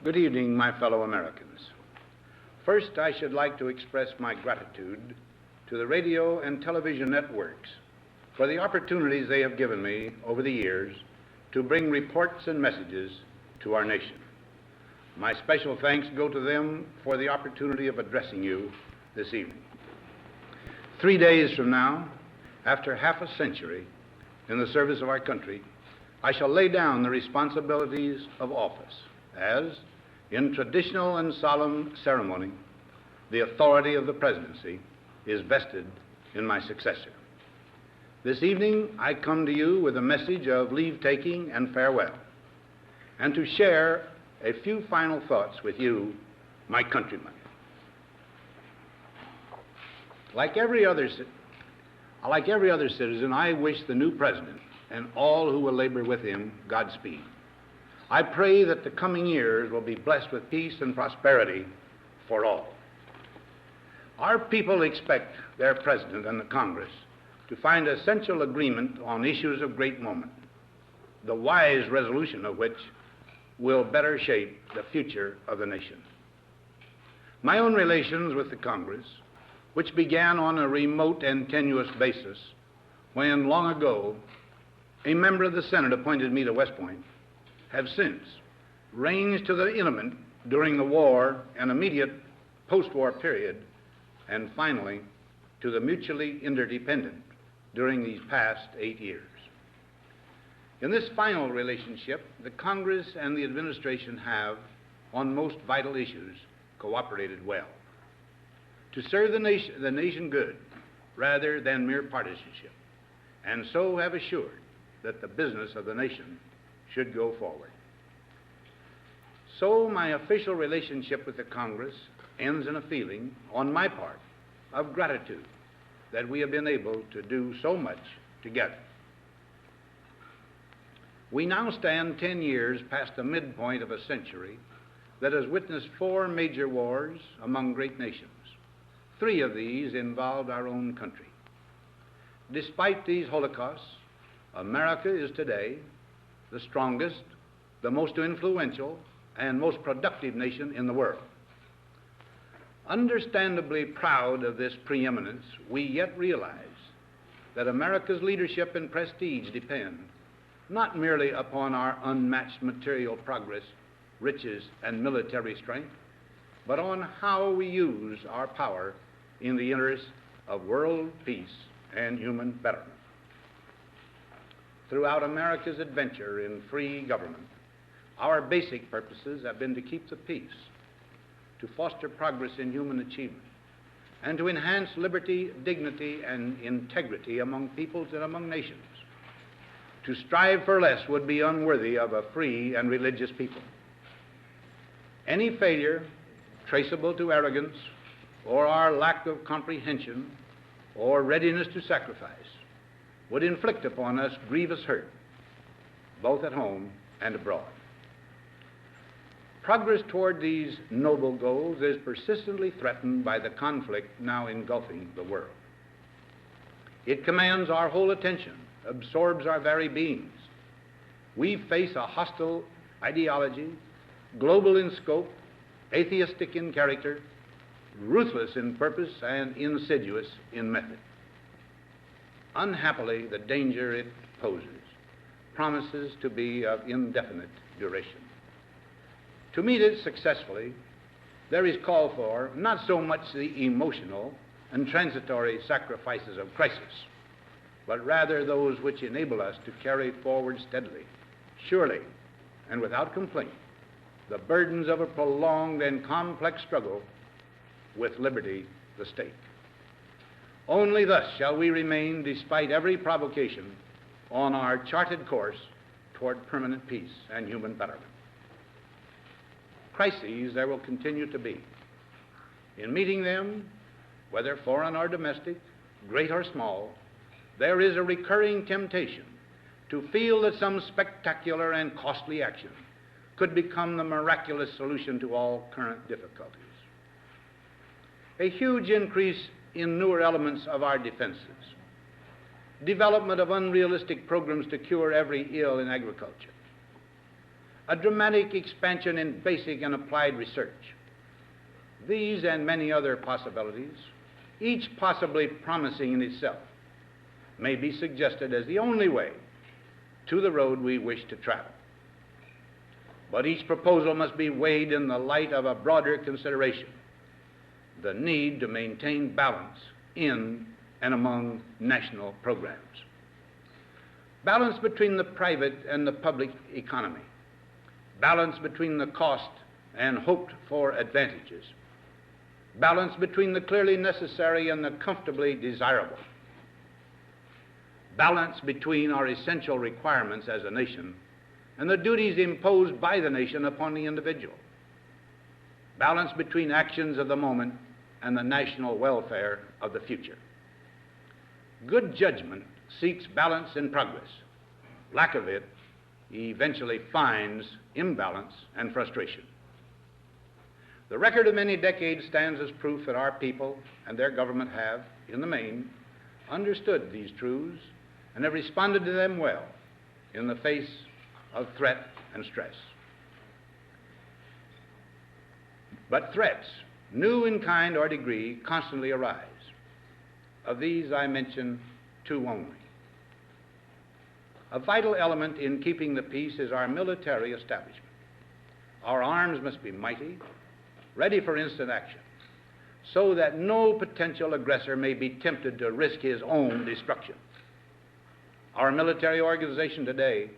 Good evening, my fellow Americans. First, I should like to express my gratitude to the radio and television networks for the opportunities they have given me over the years to bring reports and messages to our nation. My special thanks go to them for the opportunity of addressing you this evening. 3 days from now, after half a century in the service of our country, I shall lay down the responsibilities of office as, in traditional and solemn ceremony, the authority of the presidency is vested in my successor. This evening, I come to you with a message of leave-taking and farewell, and to share a few final thoughts with you, my countrymen. Like every other citizen, I wish the new president and all who will labor with him Godspeed. I pray that the coming years will be blessed with peace and prosperity for all. Our people expect their president and the Congress to find essential agreement on issues of great moment, the wise resolution of which will better shape the future of the nation. My own relations with the Congress, which began on a remote and tenuous basis when, long ago, a member of the Senate appointed me to West Point, have since ranged to the intimate during the war and immediate post-war period, and finally to the mutually interdependent during these past 8 years. In this final relationship, the Congress and the administration have, on most vital issues, cooperated well to serve the nation good rather than mere partisanship, and so have assured that the business of the nation should go forward. So my official relationship with the Congress ends in a feeling, on my part, of gratitude that we have been able to do so much together. We now stand 10 years past the midpoint of a century that has witnessed 4 major wars among great nations. 3 of these involved our own country. Despite these holocausts, America is today the strongest, the most influential, and most productive nation in the world. Understandably proud of this preeminence, we yet realize that America's leadership and prestige depend not merely upon our unmatched material progress, riches, and military strength, but on how we use our power in the interest of world peace and human betterment. Throughout America's adventure in free government, our basic purposes have been to keep the peace, to foster progress in human achievement, and to enhance liberty, dignity, and integrity among peoples and among nations. To strive for less would be unworthy of a free and religious people. Any failure traceable to arrogance or our lack of comprehension or readiness to sacrifice would inflict upon us grievous hurt, both at home and abroad. Progress toward these noble goals is persistently threatened by the conflict now engulfing the world. It commands our whole attention, absorbs our very beings. We face a hostile ideology, global in scope, atheistic in character, ruthless in purpose, and insidious in method. Unhappily, the danger it poses promises to be of indefinite duration. To meet it successfully, there is call for not so much the emotional and transitory sacrifices of crisis, but rather those which enable us to carry forward steadily, surely, and without complaint, the burdens of a prolonged and complex struggle with liberty, the state. Only thus shall we remain, despite every provocation, on our charted course toward permanent peace and human betterment. Crises there will continue to be. In meeting them, whether foreign or domestic, great or small, there is a recurring temptation to feel that some spectacular and costly action could become the miraculous solution to all current difficulties. A huge increase in newer elements of our defenses, development of unrealistic programs to cure every ill in agriculture, a dramatic expansion in basic and applied research. These and many other possibilities, each possibly promising in itself, may be suggested as the only way to the road we wish to travel. But each proposal must be weighed in the light of a broader consideration, the need to maintain balance in and among national programs. Balance between the private and the public economy. Balance between the cost and hoped for advantages. Balance between the clearly necessary and the comfortably desirable. Balance between our essential requirements as a nation and the duties imposed by the nation upon the individual. Balance between actions of the moment and the national welfare of the future. Good judgment seeks balance in progress. Lack of it eventually finds imbalance and frustration. The record of many decades stands as proof that our people and their government have, in the main, understood these truths and have responded to them well in the face of threat and stress. But threats, new in kind or degree, constantly arise. Of these I mention two only. A vital element in keeping the peace is our military establishment. Our arms must be mighty, ready for instant action, so that no potential aggressor may be tempted to risk his own destruction. Our military organization today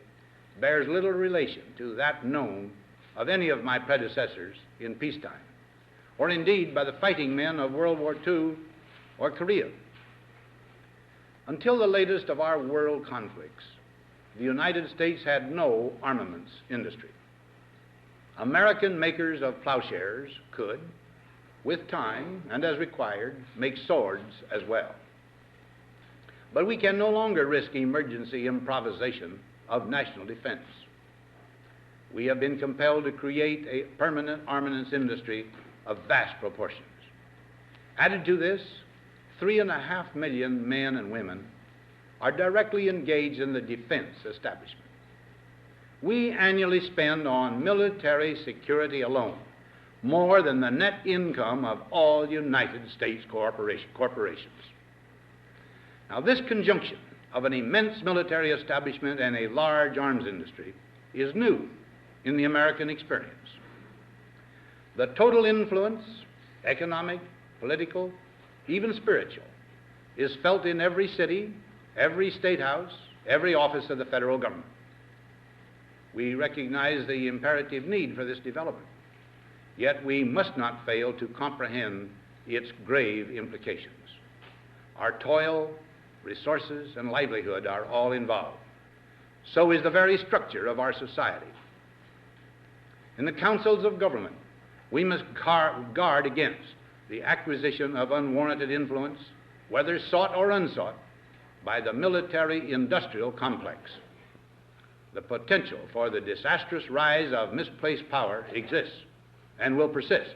bears little relation to that known of any of my predecessors in peacetime, or indeed by the fighting men of World War II or Korea. Until the latest of our world conflicts, the United States had no armaments industry. American makers of plowshares could, with time and as required, make swords as well. But we can no longer risk emergency improvisation of national defense. We have been compelled to create a permanent armaments industry of vast proportions. Added to this, 3.5 million men and women are directly engaged in the defense establishment. We annually spend on military security alone more than the net income of all United States corporations. Now, this conjunction of an immense military establishment and a large arms industry is new in the American experience. The total influence, economic, political, even spiritual, is felt in every city, every state house, every office of the federal government. We recognize the imperative need for this development, yet we must not fail to comprehend its grave implications. Our toil, resources, and livelihood are all involved. So is the very structure of our society. In the councils of government, we must guard against the acquisition of unwarranted influence, whether sought or unsought, by the military-industrial complex. The potential for the disastrous rise of misplaced power exists and will persist.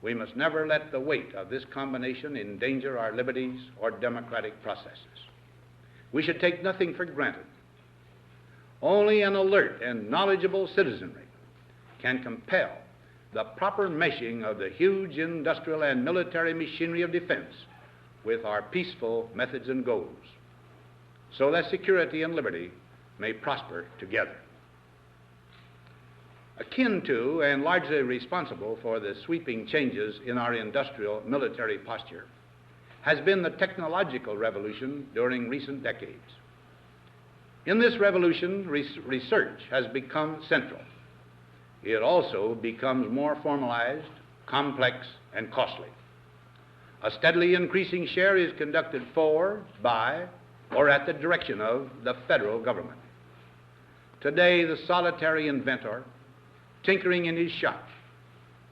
We must never let the weight of this combination endanger our liberties or democratic processes. We should take nothing for granted. Only an alert and knowledgeable citizenry can compel the proper meshing of the huge industrial and military machinery of defense with our peaceful methods and goals, so that security and liberty may prosper together. Akin to and largely responsible for the sweeping changes in our industrial military posture has been the technological revolution during recent decades. In this revolution, research has become central. It also becomes more formalized, complex, and costly. A steadily increasing share is conducted for, by, or at the direction of the federal government. Today, the solitary inventor, tinkering in his shop,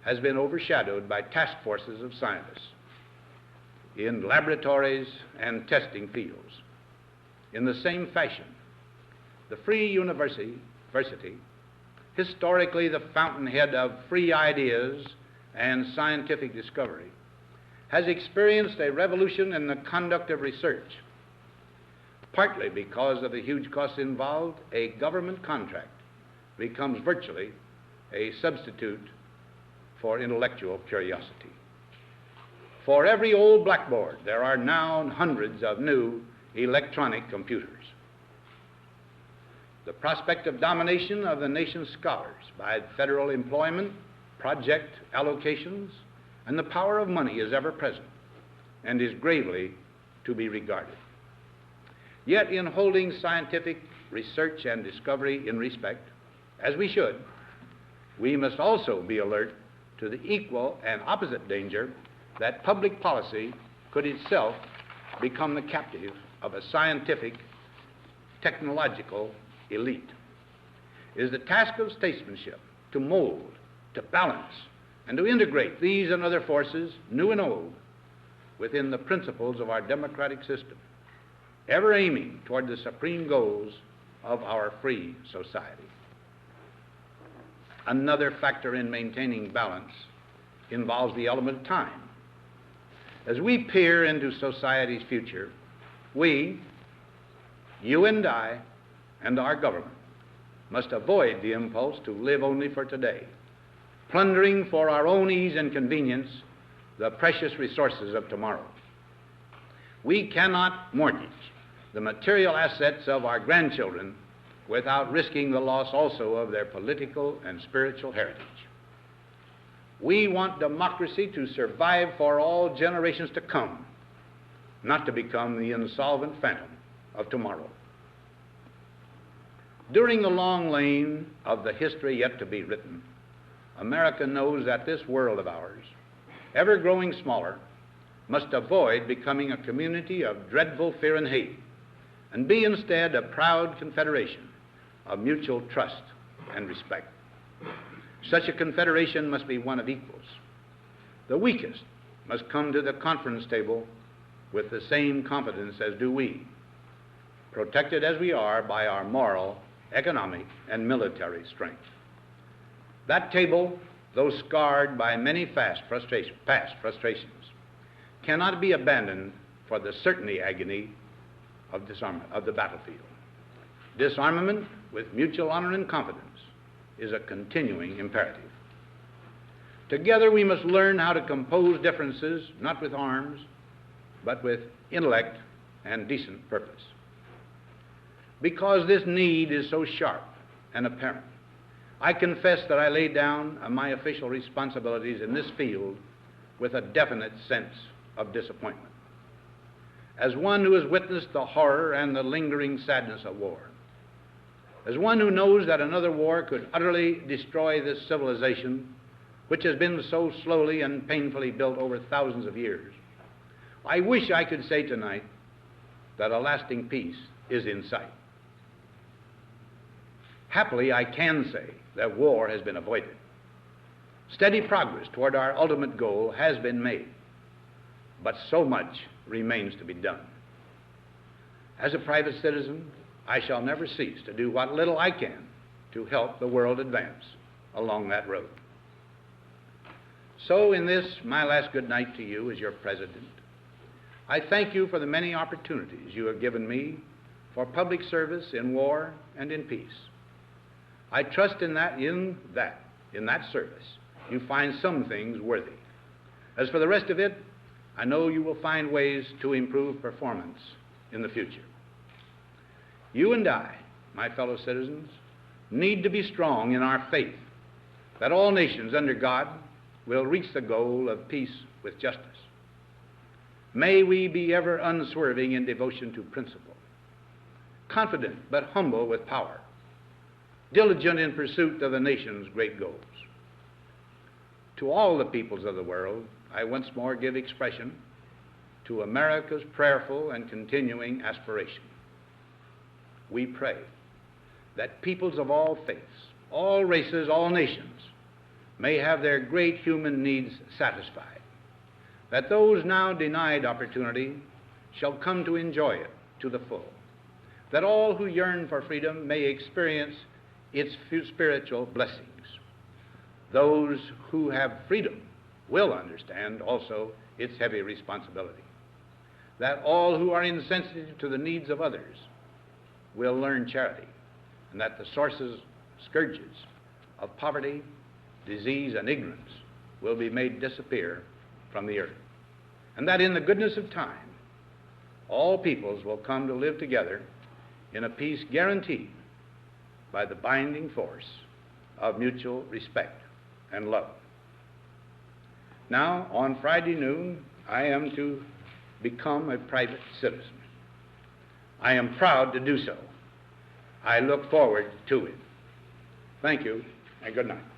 has been overshadowed by task forces of scientists in laboratories and testing fields. In the same fashion, the free university, historically the fountainhead of free ideas and scientific discovery, has experienced a revolution in the conduct of research. Partly because of the huge costs involved, a government contract becomes virtually a substitute for intellectual curiosity. For every old blackboard, there are now hundreds of new electronic computers. The prospect of domination of the nation's scholars by federal employment, project allocations, and the power of money is ever present and is gravely to be regarded. Yet in holding scientific research and discovery in respect, as we should, we must also be alert to the equal and opposite danger that public policy could itself become the captive of a scientific, technological elite. It is the task of statesmanship to mold, to balance, and to integrate these and other forces, new and old, within the principles of our democratic system, ever aiming toward the supreme goals of our free society. Another factor in maintaining balance involves the element of time. As we peer into society's future, we, you and I, and our government must avoid the impulse to live only for today, plundering for our own ease and convenience the precious resources of tomorrow. We cannot mortgage the material assets of our grandchildren without risking the loss also of their political and spiritual heritage. We want democracy to survive for all generations to come, not to become the insolvent phantom of tomorrow. During the long lane of the history yet to be written, America knows that this world of ours, ever growing smaller, must avoid becoming a community of dreadful fear and hate, and be instead a proud confederation of mutual trust and respect. Such a confederation must be one of equals. The weakest must come to the conference table with the same confidence as do we, protected as we are by our moral, economic, and military strength. That table, though scarred by many past frustrations, cannot be abandoned for the certainty agony of disarmament of the battlefield. Disarmament with mutual honor and confidence is a continuing imperative. Together we must learn how to compose differences, not with arms, but with intellect and decent purpose. Because this need is so sharp and apparent, I confess that I lay down my official responsibilities in this field with a definite sense of disappointment. As one who has witnessed the horror and the lingering sadness of war, as one who knows that another war could utterly destroy this civilization, which has been so slowly and painfully built over thousands of years, I wish I could say tonight that a lasting peace is in sight. Happily, I can say that war has been avoided. Steady progress toward our ultimate goal has been made, but so much remains to be done. As a private citizen, I shall never cease to do what little I can to help the world advance along that road. So in this, my last good night to you as your president, I thank you for the many opportunities you have given me for public service in war and in peace. I trust in that service, you find some things worthy. As for the rest of it, I know you will find ways to improve performance in the future. You and I, my fellow citizens, need to be strong in our faith that all nations under God will reach the goal of peace with justice. May we be ever unswerving in devotion to principle, confident but humble with power, diligent in pursuit of the nation's great goals. To all the peoples of the world, I once more give expression to America's prayerful and continuing aspiration. We pray that peoples of all faiths, all races, all nations may have their great human needs satisfied, that those now denied opportunity shall come to enjoy it to the full, that all who yearn for freedom may experience its spiritual blessings. Those who have freedom will understand also its heavy responsibility, that all who are insensitive to the needs of others will learn charity, and that the scourges of poverty, disease, and ignorance will be made disappear from the earth, and that in the goodness of time, all peoples will come to live together in a peace guaranteed by the binding force of mutual respect and love. Now, on Friday noon, I am to become a private citizen. I am proud to do so. I look forward to it. Thank you, and good night.